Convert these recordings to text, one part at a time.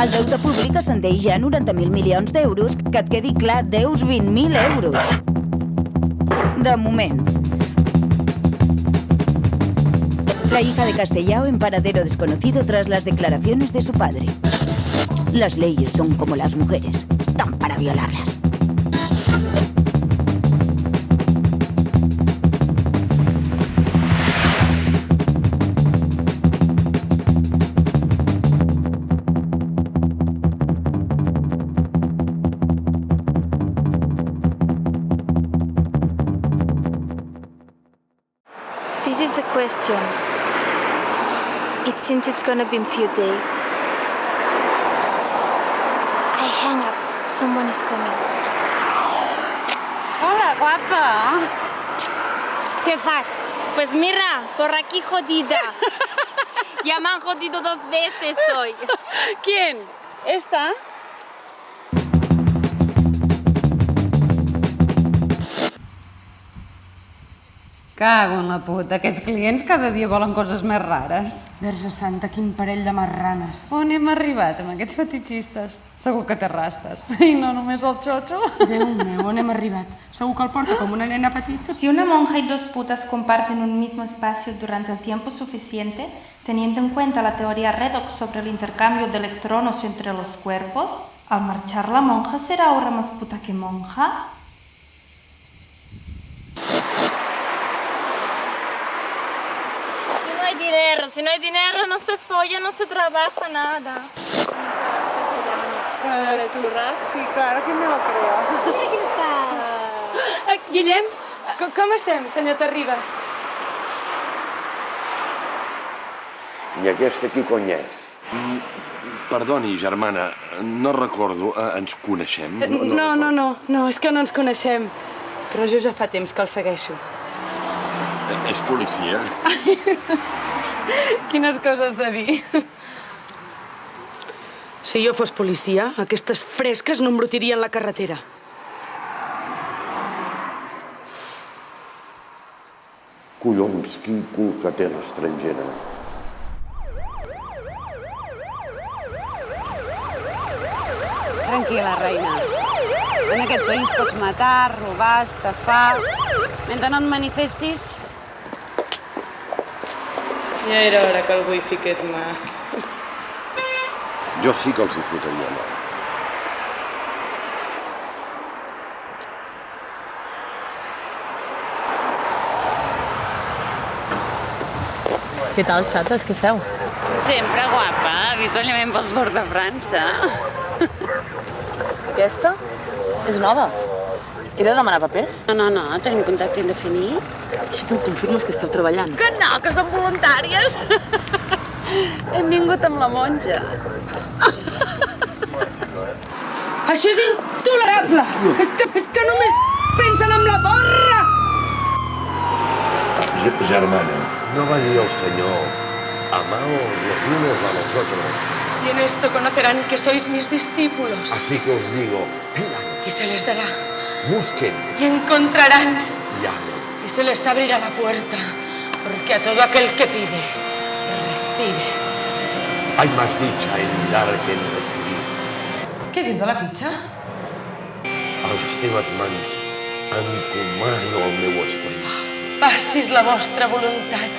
El deute públic ascendeix ja a 90.000 milions d'euros. Que et quedi clar, deus 20.000 euros. De moment. La hija de Castellao en paradero desconocido tras las declaraciones de su padre. Las leyes son como las mujeres, están para violarlas. This is the question. It seems it's gonna be in a few days. I hang up. Someone is coming. Hola, guapa. ¿Qué fas? Pues mira, por aquí jodida. Ya me han jodido 2 veces hoy. ¿Quién? ¿Esta? Cago en la puta. Aquests clients cada dia volen coses més rares. Verge Santa, quin parell de marranes. On hem arribat amb aquests fetichistes? Segur que té rastes. I no només el xotxo. Déu meu, on hem arribat? Segur que el porta com una nena petita. Si una monja y 2 putas comparten un mismo espacio durante el tiempo suficiente, teniendo en cuenta la teoría redox sobre el intercambio de electrones entre los cuerpos, al marchar la monja será ahora más puta que monja. Si no hay dinero no se folla, no se trabaja nada. Sí, claro que me lo creo. Mira quién está. Guillem, com estem, senyor Terribas? I aquesta qui cony és? Perdoni, germana, no recordo. Ens coneixem? No, és que no ens coneixem. Però jo ja fa temps que el segueixo. És policia? Quines coses de dir. Si jo fos policia, aquestes fresques no embrutirien la carretera. Collons, quin cul que té l'estrangera. Tranquil·la, reina. En aquest país pots matar, robar, estafar... Mentre no et manifestis... Ja era hora que algú hi fiqués mà. Jo sí que els hi fotria mà. Què tal, xates? Què feu? Sempre guapa, habitualment pels bords de França. Aquesta? És nova. He de demanar papers? No, tenim contracte indefinit. Així que em confirmes que esteu treballant. Que no, que som voluntàries! Hem vingut amb la monja. Això és intolerable! És que només pensen en la porra! Germana, no va dir el senyor amaos los unos a los otros. Y en esto conocerán que sois mis discípulos. Así que os digo, pidan, Y se les dará. busquen, Y encontrarán. llamen. Y se les abrirá la puerta. Porque a todo aquel que pide, recibe. Hay más dicha en dar que en recibir. Què diu de la pitxa? A les teves mans encomano el meu esperit. Facis la vostra voluntat.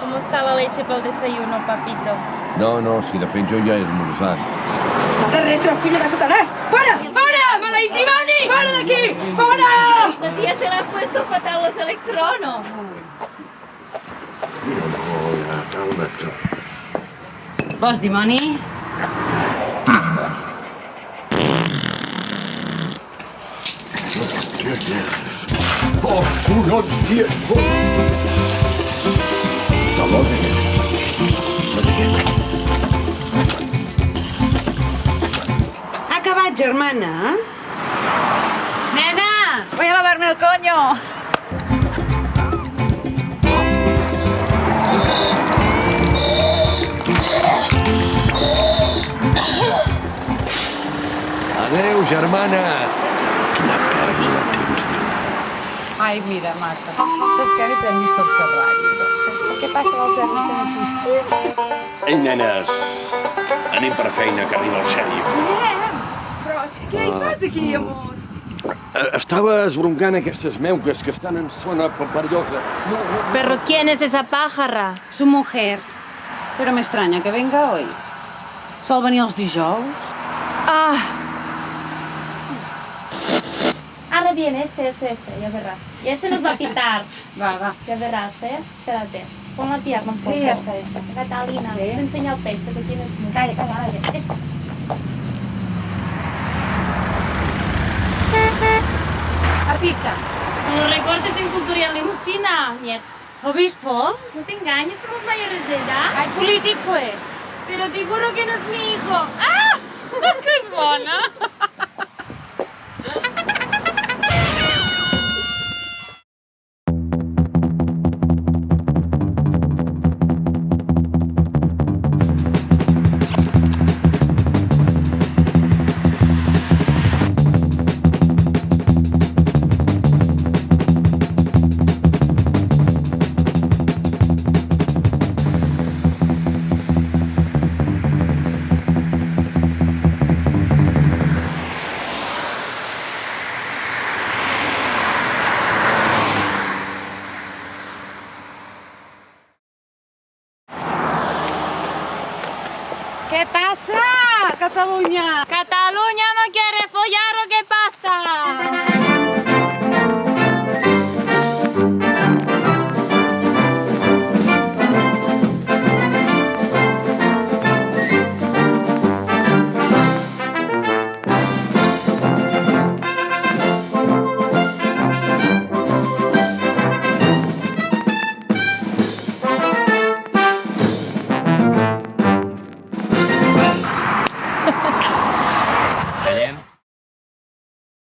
¿Cómo está la leche para el desayuno, papito? No, si de fet jo ja he esmorzat. De retro, fill de Satanàs! Fora! Fora! Maleït dimoni! Fora d'aquí! Fora! La tía se le ha puesto fatal los electronos. Vols dimoni? Oh, collons, tiet! Ha acabat, germana? Nena, voy a lavarme el coño. Adéu, germana. Quina pèrdua de temps, tio. Ai, mira, Marta, és que ara t'hem vist observar-hi. Què passa dels germans aquí? Ei, nenes, anem per feina, que arriba el xèrif. Però què hi fas aquí, amor? Estava esbroncant aquestes meuques que estan en zona perillosa. ¿Pero quién es esa pájara? Su mujer. Però m'estranya que venga hoy. Sol venir els dijous? Ah, Ahora viene este, ya verás. Y este nos va a quitar. Va. Ya verás, ¿eh? Espérate. Pon la pierna un poco. Sí, ya está. Catalina, te enseña el pecho que tienes. Calla. Artista. Los recortes en cultura en limusina, niet. Obispo? No te engañes con los mayores de edad. Ay, político es. Pero te juro que no es mi hijo. ¡Ah!